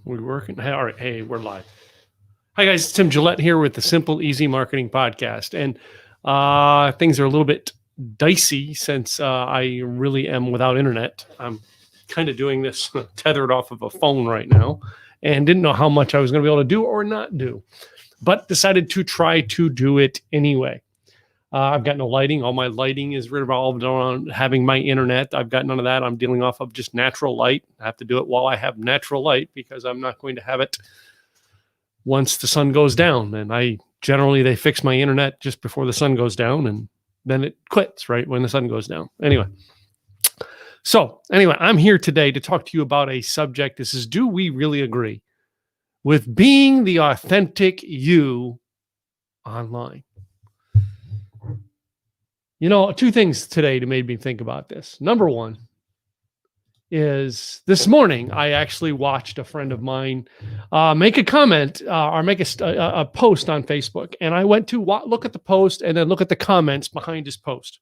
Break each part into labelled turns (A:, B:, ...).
A: We working? All right. Hey, we're live. Hi guys, it's Tim Gillette here with the Simple Easy Marketing Podcast, and things are a little bit dicey since I really am without internet. I'm kind of doing this tethered off of a phone right now, and didn't know how much I was going to be able to do or not do, but decided to try to do it anyway. I've got no lighting. All my lighting is revolved around having my internet. I've got none of that. I'm dealing off of just natural light. I have to do it while I have natural light because I'm not going to have it once the sun goes down. And they fix my internet just before the sun goes down, and then it quits right when the sun goes down. Anyway, I'm here today to talk to you about a subject. This is, do we really agree with being the authentic you online? Two things today that made me think about this. Number one is this morning, I actually watched a friend of mine make a comment or make a post on Facebook. And I went to look at the post and then look at the comments behind his post.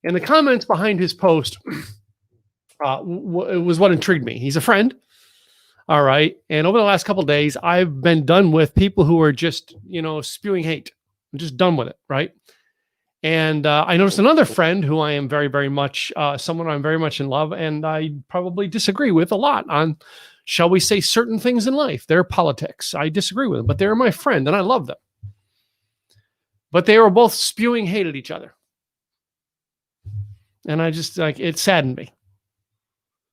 A: And the comments behind his post was what intrigued me. He's a friend. All right. And over the last couple of days, I've been done with people who are just, spewing hate. I'm just done with it. Right. And I noticed another friend who I am very, very much, someone I'm very much in love, and I probably disagree with a lot on, shall we say, certain things in life. Their politics. I disagree with them, but they're my friend and I love them. But they were both spewing hate at each other. And it saddened me.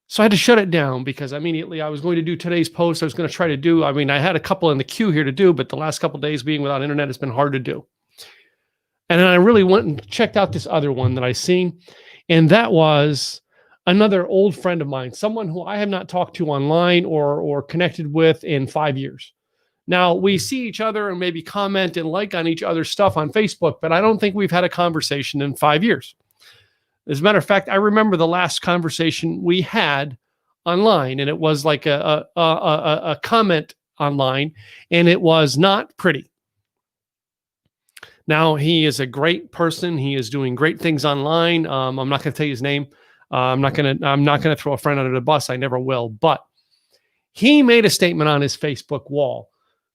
A: So I had to shut it down because immediately I was going to do today's post. I was going to try to do, I had a couple in the queue here to do, but the last couple of days being without internet has been hard to do. And then I really went and checked out this other one that I seen. And that was another old friend of mine, someone who I have not talked to online or connected with in 5 years. Now, we see each other and maybe comment and like on each other's stuff on Facebook, but I don't think we've had a conversation in 5 years. As a matter of fact, I remember the last conversation we had online, and it was like a comment online, and it was not pretty. Now, he is a great person. He is doing great things online. I'm not going to tell you his name. I'm not going to throw a friend under the bus. I never will. But he made a statement on his Facebook wall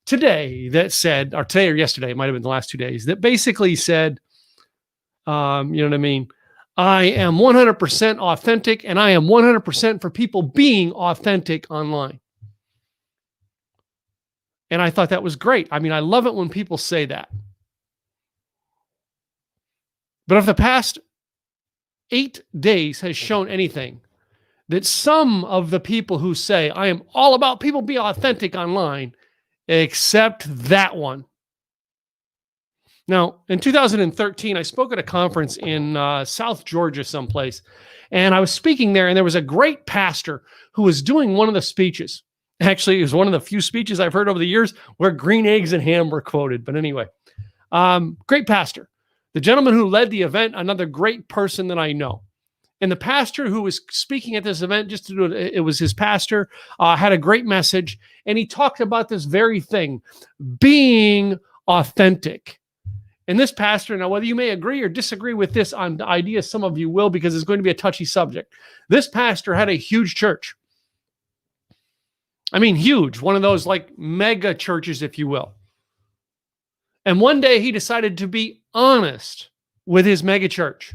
A: today that said, or today or yesterday, it might have been the last 2 days, that basically said, you know what I mean? I am 100% authentic, and I am 100% for people being authentic online. And I thought that was great. I love it when people say that. But if the past 8 days has shown anything, that some of the people who say, I am all about people be authentic online, except that one. Now, in 2013, I spoke at a conference in South Georgia someplace, and I was speaking there, and there was a great pastor who was doing one of the speeches. Actually, it was one of the few speeches I've heard over the years where green eggs and ham were quoted. But anyway, great pastor. The gentleman who led the event, another great person that I know. And the pastor who was speaking at this event, it was his pastor, had a great message. And he talked about this very thing, being authentic. And this pastor, now whether you may agree or disagree with this on idea, some of you will, because it's going to be a touchy subject. This pastor had a huge church. Huge, one of those like mega churches, if you will. And one day he decided to be honest with his mega church.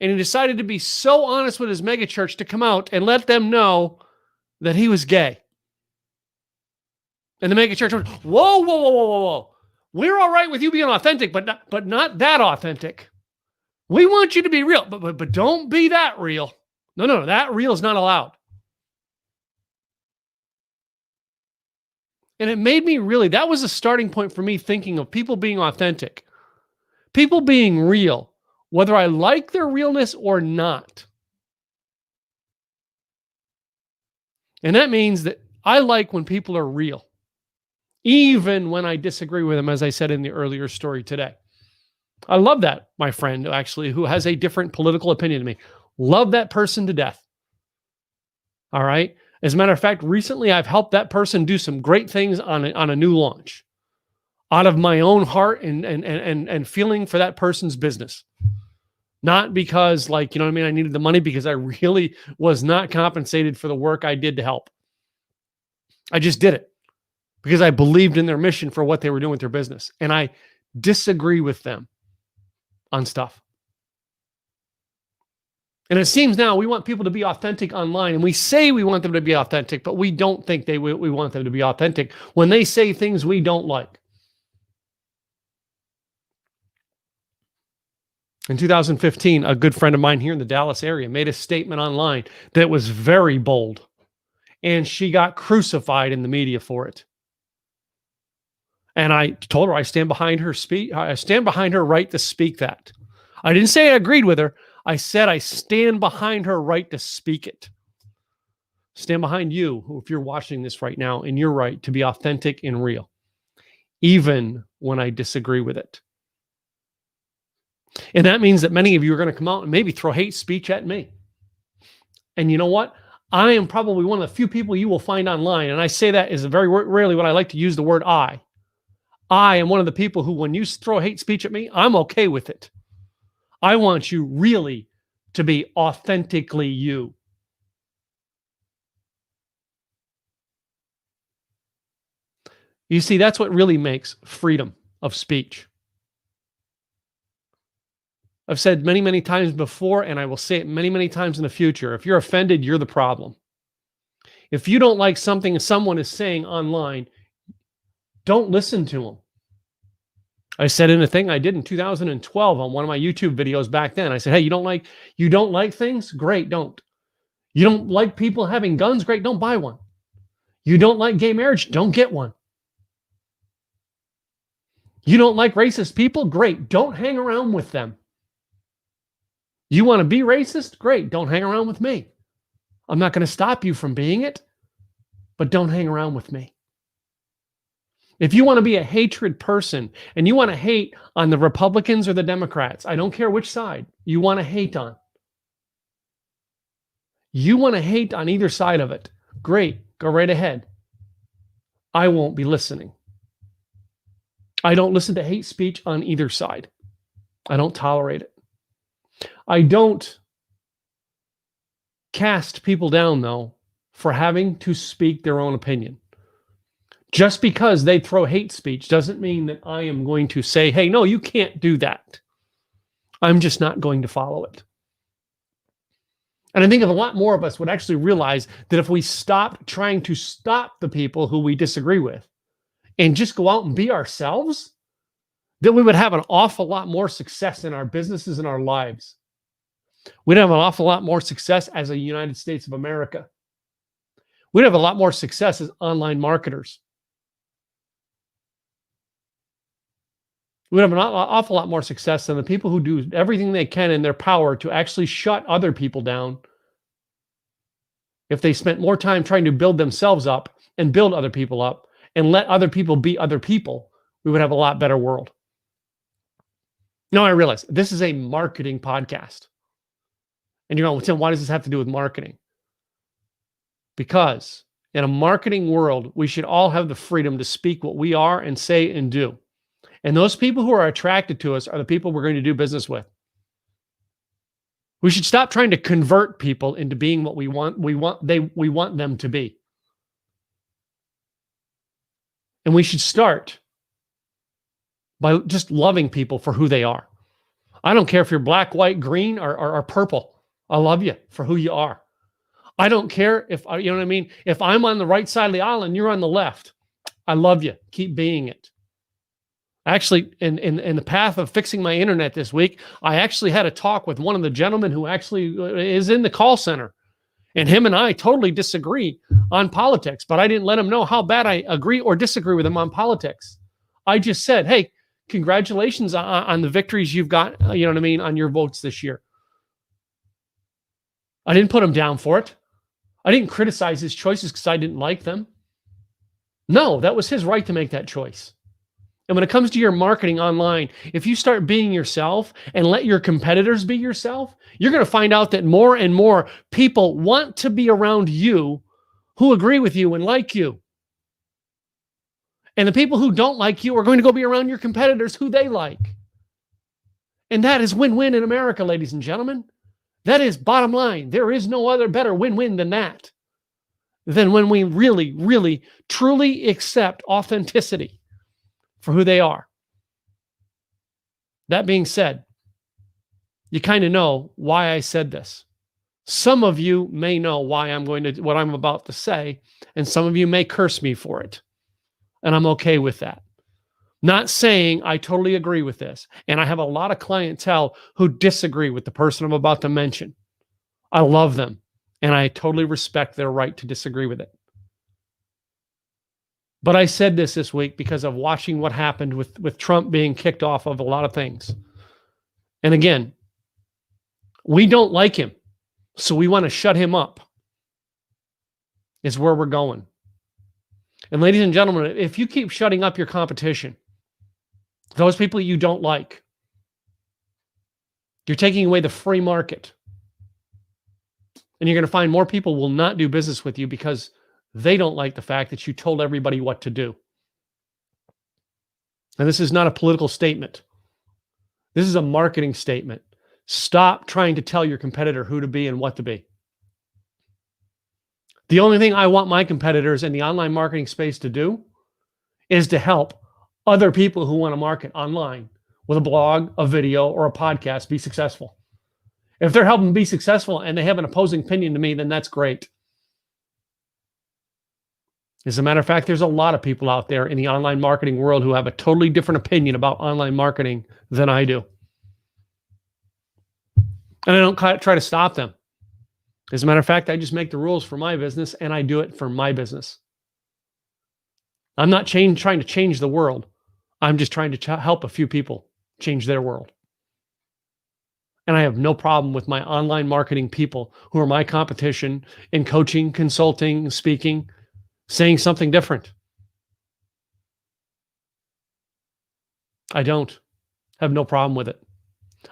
A: And he decided to be so honest with his mega church to come out and let them know that he was gay. And the mega church went, whoa. We're all right with you being authentic, but not that authentic. We want you to be real, but don't be that real. No, that real is not allowed. And it made me that was a starting point for me thinking of people being authentic, people being real, whether I like their realness or not. And that means that I like when people are real, even when I disagree with them, as I said in the earlier story today. I love that, my friend, actually, who has a different political opinion than me. Love that person to death. All right? As a matter of fact, recently I've helped that person do some great things on a new launch out of my own heart and feeling for that person's business. Not because, like, you know what I mean, I needed the money, because I really was not compensated for the work I did to help. I just did it because I believed in their mission for what they were doing with their business. And I disagree with them on stuff. And it seems now we want people to be authentic online, and we say we want them to be authentic, but we don't think we want them to be authentic when they say things we don't like. In 2015, a good friend of mine here in the Dallas area made a statement online that was very bold, and she got crucified in the media for it. And I told her I stand behind her I stand behind her right to speak that. I didn't say I agreed with her. I said I stand behind her right to speak it. Stand behind you, if you're watching this right now, and you're right to be authentic and real, even when I disagree with it. And that means that many of you are going to come out and maybe throw hate speech at me. And you know what? I am probably one of the few people you will find online, and I say that is very rarely when I like to use the word I. I am one of the people who, when you throw hate speech at me, I'm okay with it. I want you really to be authentically you. You see, that's what really makes freedom of speech. I've said many, many times before, and I will say it many, many times in the future. If you're offended, you're the problem. If you don't like something someone is saying online, don't listen to them. I said in a thing I did in 2012 on one of my YouTube videos back then. I said, hey, you don't like things? Great, don't. You don't like people having guns? Great, don't buy one. You don't like gay marriage? Don't get one. You don't like racist people? Great, don't hang around with them. You want to be racist? Great, don't hang around with me. I'm not going to stop you from being it, but don't hang around with me. If you want to be a hatred person and you want to hate on the Republicans or the Democrats, I don't care which side you want to hate on. You want to hate on either side of it. Great, go right ahead. I won't be listening. I don't listen to hate speech on either side. I don't tolerate it. I don't cast people down, though, for having to speak their own opinion. Just because they throw hate speech doesn't mean that I am going to say, hey, no, you can't do that. I'm just not going to follow it. And I think if a lot more of us would actually realize that if we stopped trying to stop the people who we disagree with and just go out and be ourselves, that we would have an awful lot more success in our businesses and our lives. We'd have an awful lot more success as a United States of America. We'd have a lot more success as online marketers. We'd have an awful lot more success than the people who do everything they can in their power to actually shut other people down. If they spent more time trying to build themselves up and build other people up and let other people be other people, we would have a lot better world. Now, I realize this is a marketing podcast. And you're going, Tim, why does this have to do with marketing? Because in a marketing world, we should all have the freedom to speak what we are and say and do. And those people who are attracted to us are the people we're going to do business with. We should stop trying to convert people into being what we want them to be. And we should start by just loving people for who they are. I don't care if you're black, white, green, or purple. I love you for who you are. I don't care if, you know what I mean? If I'm on the right side of the aisle and you're on the left, I love you. Keep being it. Actually, in the path of fixing my internet this week, I actually had a talk with one of the gentlemen who actually is in the call center. And him and I totally disagree on politics, but I didn't let him know how bad I agree or disagree with him on politics. I just said, hey, congratulations on the victories you've got, you know what I mean, on your votes this year. I didn't put him down for it. I didn't criticize his choices because I didn't like them. No, that was his right to make that choice. And when it comes to your marketing online, if you start being yourself and let your competitors be yourself, you're going to find out that more and more people want to be around you who agree with you and like you. And the people who don't like you are going to go be around your competitors who they like. And that is win-win in America, ladies and gentlemen. That is bottom line. There is no other better win-win than that. Than when we really, really, truly accept authenticity for who they are. That being said, you kind of know why I said this. Some of you may know why I'm going to what I'm about to say, and some of you may curse me for it. And I'm okay with that. Not saying I totally agree with this. And I have a lot of clientele who disagree with the person I'm about to mention. I love them, and I totally respect their right to disagree with it. But I said this week because of watching what happened with Trump being kicked off of a lot of things. And again, we don't like him, so we want to shut him up, is where we're going. And ladies and gentlemen, if you keep shutting up your competition, those people you don't like, you're taking away the free market. And you're going to find more people will not do business with you because they don't like the fact that you told everybody what to do. And this is not a political statement. This is a marketing statement. Stop trying to tell your competitor who to be and what to be. The only thing I want my competitors in the online marketing space to do is to help other people who want to market online with a blog, a video, or a podcast be successful. If they're helping be successful and they have an opposing opinion to me, then that's great. As a matter of fact, there's a lot of people out there in the online marketing world who have a totally different opinion about online marketing than I do. And I don't try to stop them. As a matter of fact, I just make the rules for my business and I do it for my business. I'm not trying to change the world. I'm just trying to help a few people change their world. And I have no problem with my online marketing people who are my competition in coaching, consulting, speaking, saying something different. I don't have no problem with it.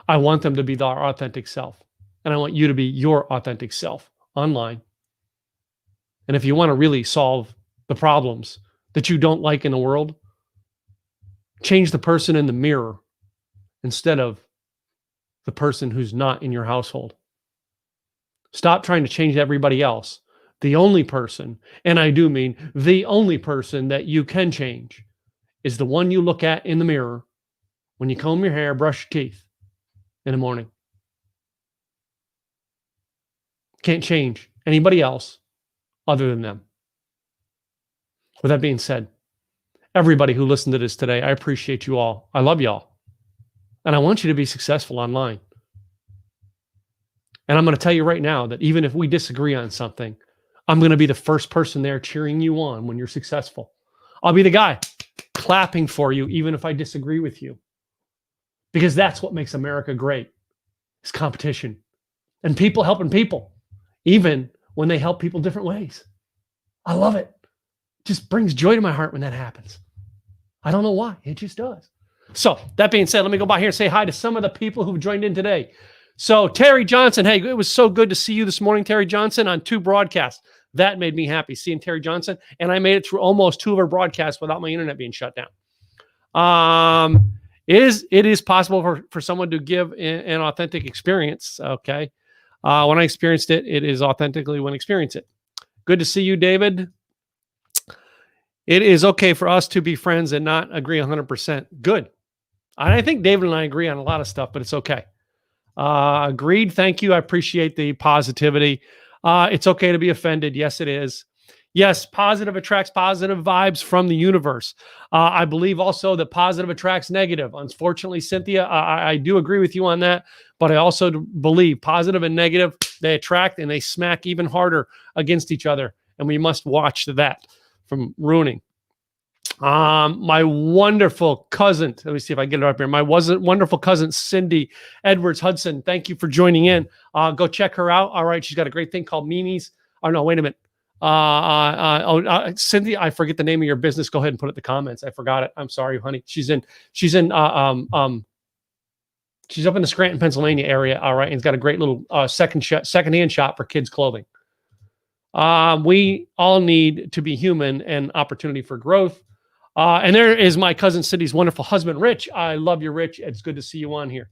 A: I want them to be their authentic self. And I want you to be your authentic self online. And if you want to really solve the problems that you don't like in the world, change the person in the mirror instead of the person who's not in your household. Stop trying to change everybody else. The only person, and I do mean the only person that you can change, is the one you look at in the mirror when you comb your hair, brush your teeth in the morning. Can't change anybody else other than them. With that being said, everybody who listened to this today, I appreciate you all. I love y'all. And I want you to be successful online. And I'm going to tell you right now that even if we disagree on something, I'm going to be the first person there cheering you on when you're successful. I'll be the guy clapping for you even if I disagree with you. Because that's what makes America great, is competition. And people helping people, even when they help people different ways. I love it. It just brings joy to my heart when that happens. I don't know why. It just does. So that being said, let me go by here and say hi to some of the people who've joined in today. So Terry Johnson, hey, it was so good to see you this morning, Terry Johnson, on 2 broadcasts. That made me happy, seeing Terry Johnson. And I made it through almost 2 of our broadcasts without my internet being shut down. It is possible for someone to give an authentic experience, okay? When I experienced it, it is authentically when I experience it. Good to see you, David. It is okay for us to be friends and not agree 100%. Good. I think David and I agree on a lot of stuff, but it's okay. Agreed. Thank you. I appreciate the positivity. It's okay to be offended. Yes, it is. Yes, positive attracts positive vibes from the universe. I believe also that positive attracts negative. Unfortunately, Cynthia, I do agree with you on that, but I also believe positive and negative, they attract and they smack even harder against each other. And we must watch that from ruining. My wonderful cousin, let me see if I get it up here. My wonderful cousin, Cindy Edwards Hudson. Thank you for joining in. Go check her out. All right. She's got a great thing called Mimi's. Oh, no, wait a minute. Cindy, I forget the name of your business. Go ahead and put it in the comments. I forgot it. I'm sorry, honey. She's up in the Scranton, Pennsylvania area. All right. And it's got a great little secondhand shop for kids' clothing. We all need to be human and opportunity for growth. And there is my cousin Cindy's wonderful husband, Rich. I love you, Rich. It's good to see you on here.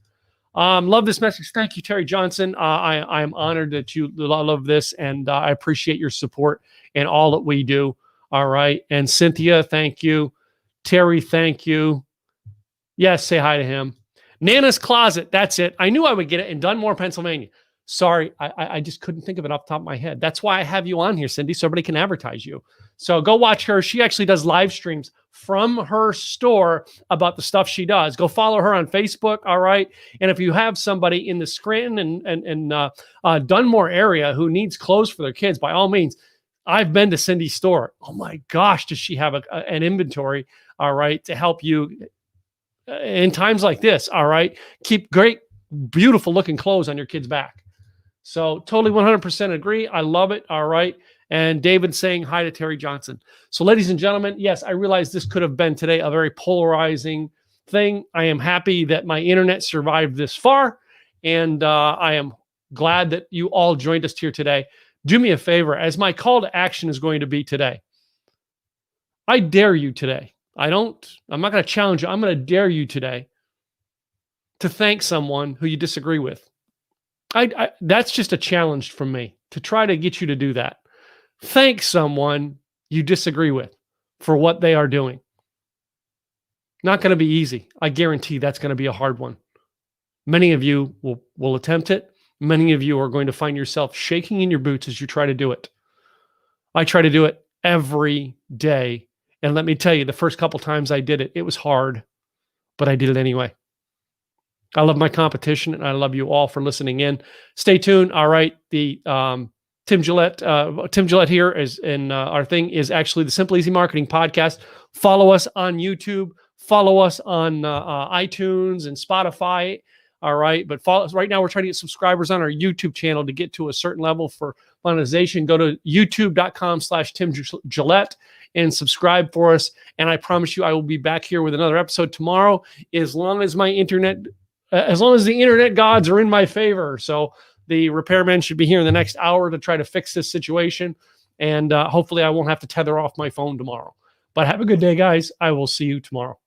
A: Love this message. Thank you, Terry Johnson. I am honored that you love this, and I appreciate your support and all that we do. All right. And Cynthia, thank you. Terry, thank you. Yes, say hi to him. Nana's Closet. That's it. I knew I would get it in Dunmore, Pennsylvania. Sorry, I just couldn't think of it off the top of my head. That's why I have you on here, Cindy, so everybody can advertise you. So go watch her. She actually does live streams from her store about the stuff she does. Go follow her on Facebook, all right? And if you have somebody in the Scranton and Dunmore area who needs clothes for their kids, by all means, I've been to Cindy's store. Oh my gosh, does she have an inventory, all right, to help you in times like this, all right? Keep great, beautiful looking clothes on your kids' back. So totally 100% agree. I love it. All right. And David saying hi to Terry Johnson. So ladies and gentlemen, yes, I realize this could have been today a very polarizing thing. I am happy that my internet survived this far. And I am glad that you all joined us here today. Do me a favor, as my call to action is going to be today. I dare you today. I'm not going to challenge you. I'm going to dare you today to thank someone who you disagree with. That's just a challenge from me to try to get you to do that. Thank someone you disagree with for what they are doing. Not going to be easy. I guarantee that's going to be a hard one. Many of you will attempt it. Many of you are going to find yourself shaking in your boots as you try to do it. I try to do it every day. And let me tell you, the first couple times I did it, it was hard, but I did it anyway. I love my competition, and I love you all for listening in. Stay tuned. All right. The Tim Gillette here is in our thing is actually the Simple Easy Marketing Podcast. Follow us on YouTube. Follow us on iTunes and Spotify. All right. But follow us right now. We're trying to get subscribers on our YouTube channel to get to a certain level for monetization. Go to youtube.com/Tim Gillette and subscribe for us. And I promise you, I will be back here with another episode tomorrow, as long as the internet gods are in my favor. So the repairman should be here in the next hour to try to fix this situation. And hopefully I won't have to tether off my phone tomorrow. But have a good day, guys. I will see you tomorrow.